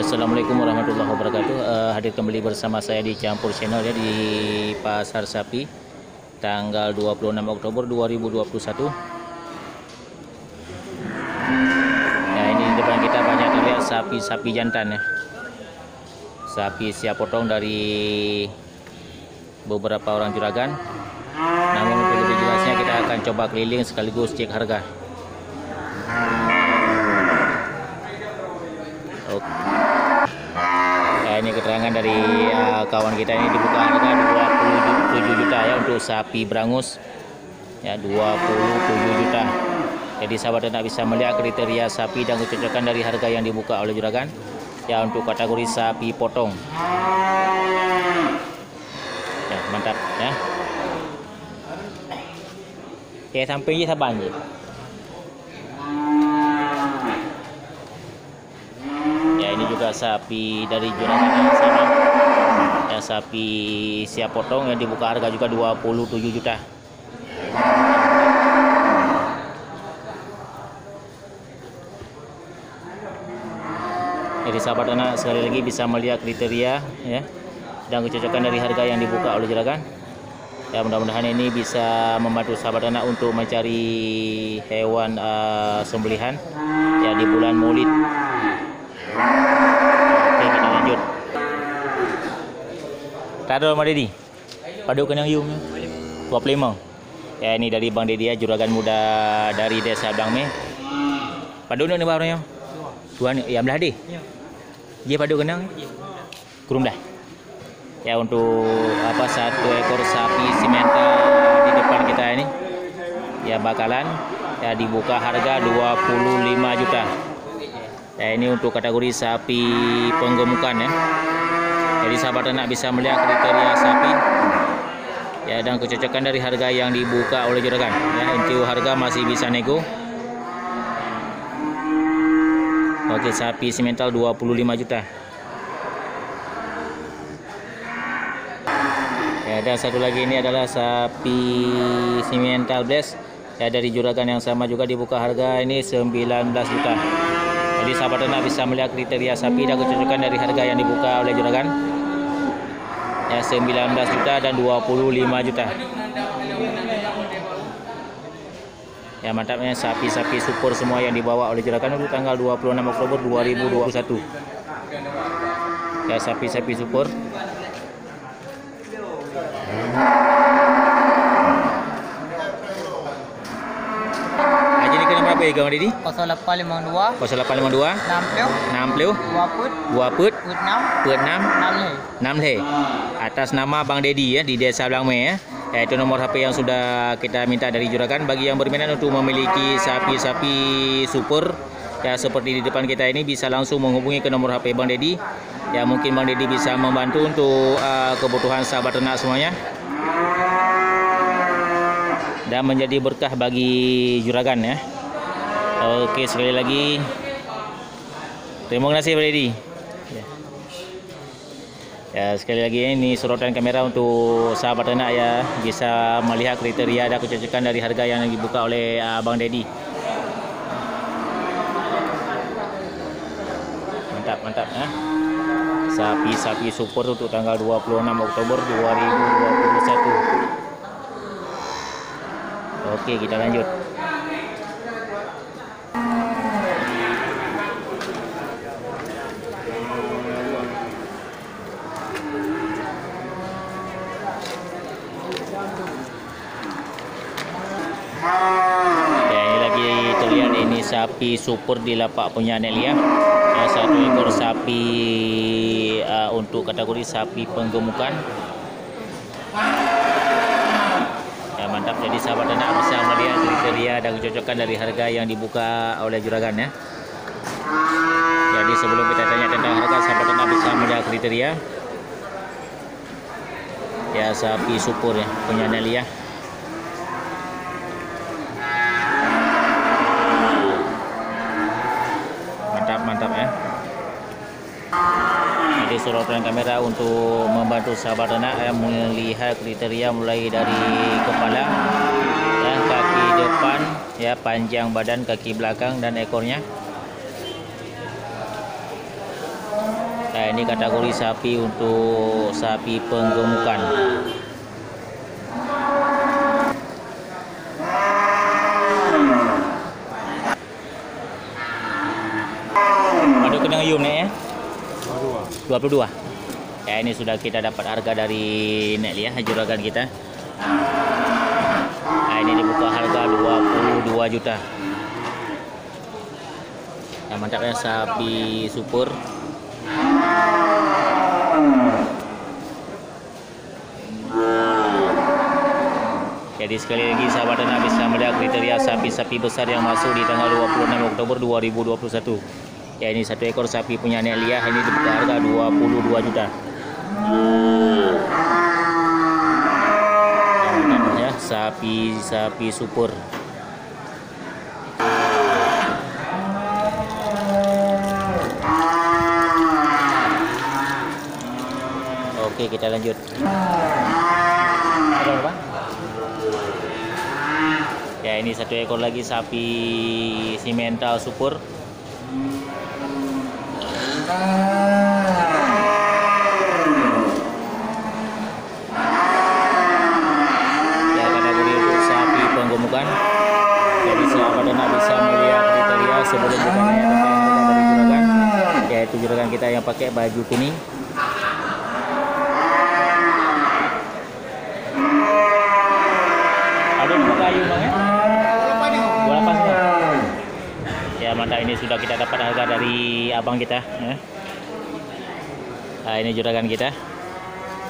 Assalamualaikum warahmatullahi wabarakatuh. Hadir kembali bersama saya di Campur Channel ya, di Pasar Sapi tanggal 26 Oktober 2021. Nah, ini di depan kita banyak terlihat sapi-sapi jantan ya. Sapi siap potong dari beberapa orang juragan. Namun untuk lebih jelasnya kita akan coba keliling sekaligus cek harga. Oke. Nah, ini keterangan dari kawan kita, ini dibuka harga 27 juta ya untuk sapi berangus ya, 27 juta. Jadi sahabat ternak bisa melihat kriteria sapi dan kecocokan dari harga yang dibuka oleh juragan ya untuk kategori sapi potong. Ya, mantap ya. Ya, sampai je sabar je. Ya, ini juga sapi dari juragan yang sama ya, sapi siap potong yang dibuka harga juga 27 juta. Jadi sahabat ternak sekali lagi bisa melihat kriteria ya dan kecocokan dari harga yang dibuka oleh juragan. Ya, mudah-mudahan ini bisa membantu sahabat ternak untuk mencari hewan sembelihan ya di bulan Maulid. Oke, kita lanjut. Tado Bang Dedi. Padu kenang yung 25. Ya, ini dari Bang Dedi ya, juragan muda dari Desa Blangme. Padu ni barangnya. Tuan ya belah di. Dia padu kenang. Kurung dah. Ya, untuk satu ekor sapi simental di depan kita ini ya bakalan ya dibuka harga 25 juta. Ya, ini untuk kategori sapi penggemukan ya. Jadi sahabat ternak bisa melihat kriteria sapi ya dan kecocokan dari harga yang dibuka oleh juragan ya. Untuk harga masih bisa nego. Oke, sapi simental 25 juta. Ya, dan satu lagi ini adalah sapi simental bless ya dari juragan yang sama juga dibuka harga ini 19 juta. Jadi sahabat ternak bisa melihat kriteria sapi dan kecocokan dari harga yang dibuka oleh juragan ya, 19 juta dan 25 juta. Ya, mantapnya sapi-sapi super semua yang dibawa oleh juragan untuk tanggal 26 Oktober 2021. Ya, sapi-sapi super. Aja ni kena berapa ya Kang Dedi? 0852 0852 60 20 put 6 6 le atas nama Bang Dedi ya di Desa Blangme ya. Itu nomor HP yang sudah kita minta dari juragan bagi yang berminat untuk memiliki sapi-sapi super ya seperti di depan kita ini, bisa langsung menghubungi ke nomor HP Bang Dedi ya. Mungkin Bang Dedi bisa membantu untuk kebutuhan sahabat ternak semuanya dan menjadi berkah bagi juragan ya. Oke, sekali lagi terima kasih Bang Dedi. Ya, sekali lagi ini sorotan kamera untuk sahabat ternak ya, bisa melihat kriteria dan kecocokan dari harga yang dibuka oleh Bang Dedi. Mantap ya. Sapi-sapi super untuk tanggal 26 Oktober 2021. Oke, kita lanjut. Ya, ini lagi terlihat ini sapi super di lapak punya Nelia. Ya, satu ekor sapi untuk kategori sapi penggemukan. Ya, mantap. Jadi sahabat ternak bisa melihat kriteria dan kecocokan dari harga yang dibuka oleh juragan ya. Jadi sebelum kita tanya tentang harga, sahabat ternak bisa melihat kriteria. Ya, sapi super ya punya Nelia. Mantap ya. Jadi sorotan kamera untuk membantu sahabat ternak melihat kriteria mulai dari kepala ya, kaki depan ya, panjang badan, kaki belakang dan ekornya. Ya, ini kategori sapi untuk sapi penggemukan. Padu kena yum nek ya? 22. Ya, ini sudah kita dapat harga dari Nek Lia, juragan kita. Nah, ini dibuka harga 22 juta. Ya, mantap ya, sapi super. Jadi sekali lagi sahabat Ternak bisa melihat kriteria sapi-sapi besar yang masuk di tanggal 26 Oktober 2021. Ya, ini satu ekor sapi punya Nek Lia, ini dibuka harga 22 juta. Ya, sapi super. Oke, kita lanjut. Ada apa? Ya, ini satu ekor lagi sapi simental super. Ya, kategori untuk sapi penggemukan. Jadi sahabat Ternak bisa melihat kriteria sebelum bukannya tentang harga dari juragan, yaitu juragan kita yang pakai baju kuning. Ada nomor kayu bang ya? 28 semua. Ya, mantap, ini sudah kita dapat harga dari abang kita ya. Nah, ini juragan kita.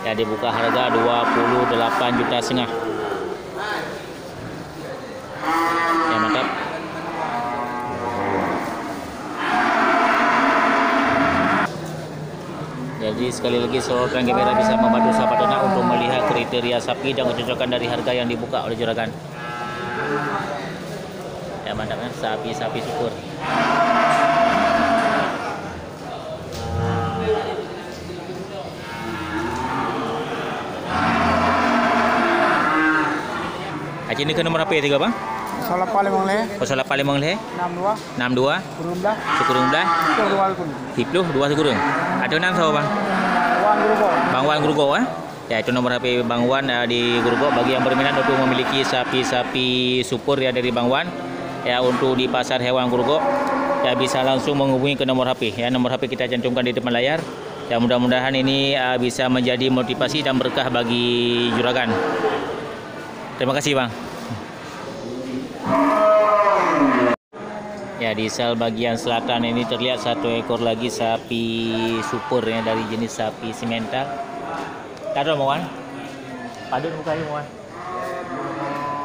Ya, dibuka harga 28,5 juta. Ya, mantap. Jadi sekali lagi seluruh kamera bisa membantu sahabat Ternak untuk melihat kriteria sapi dan kecocokan dari harga yang dibuka oleh juragan. Ya, mantap ya, sapi super. Haji ini ke nomor apa ya tiga bang? Salah paling mengoleh. Pasal apa lemang leh? 62. 62. Kurung dah. Syukurung dah. Itu dua pun. Tipluh 2 syukurung. Ada 6 sahabat bang? Wan Grubo. Bang Wan Grugo ya? Ya, itu nomor HP Bang Wan di Grugo bagi yang berminat untuk memiliki sapi-sapi super ya dari Bang Wan. Ya, untuk di pasar hewan Grugo. Ya, bisa langsung menghubungi ke nomor HP ya. Nomor HP kita cantumkan di depan layar. Ya, mudah-mudahan ini bisa menjadi motivasi dan berkah bagi juragan. Terima kasih bang. Ya, di sel bagian selatan ini terlihat satu ekor lagi sapi super ya dari jenis sapi simental. Kado Mawan. Padun muka Mawan.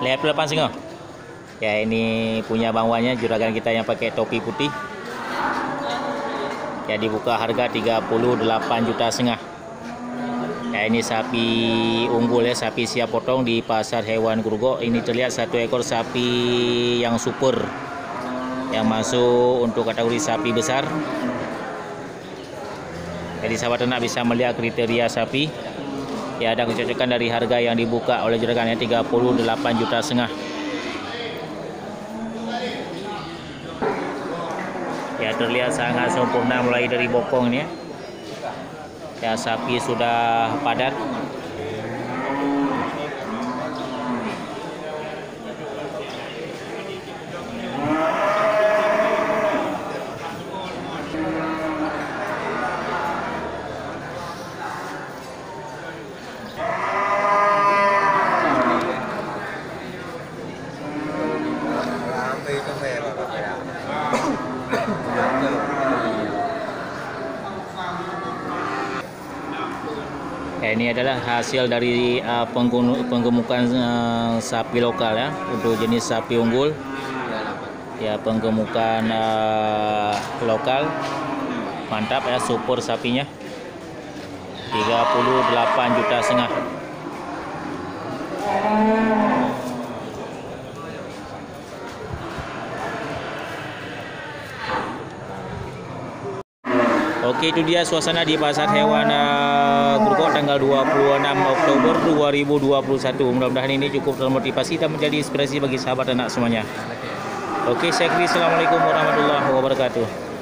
Lihat depan singo. Ya, ini punya Bang Wannya, juragan kita yang pakai topi putih. Ya, dibuka harga 38,5 juta. Ya, ini sapi unggul ya, sapi siap potong di pasar hewan Grugo. Ini terlihat satu ekor sapi yang super yang masuk untuk kategori sapi besar. Jadi sahabat Ternak bisa melihat kriteria sapi. Ya, ada kecocokan dari harga yang dibuka oleh juragan yang 38,5 juta. Ya, terlihat sangat sempurna mulai dari bokong ini ya. Ya, sapi sudah padat. Ya, ini adalah hasil dari penggemukan sapi lokal ya untuk jenis sapi unggul. Ya, penggemukan lokal. Mantap ya, super sapinya. 38,5 juta. Oke, itu dia suasana di pasar hewan Grugo tanggal 26 Oktober 2021. Mudah-mudahan ini cukup termotivasi dan menjadi inspirasi bagi sahabat Ternak semuanya. Oke, saya kira assalamualaikum warahmatullahi wabarakatuh.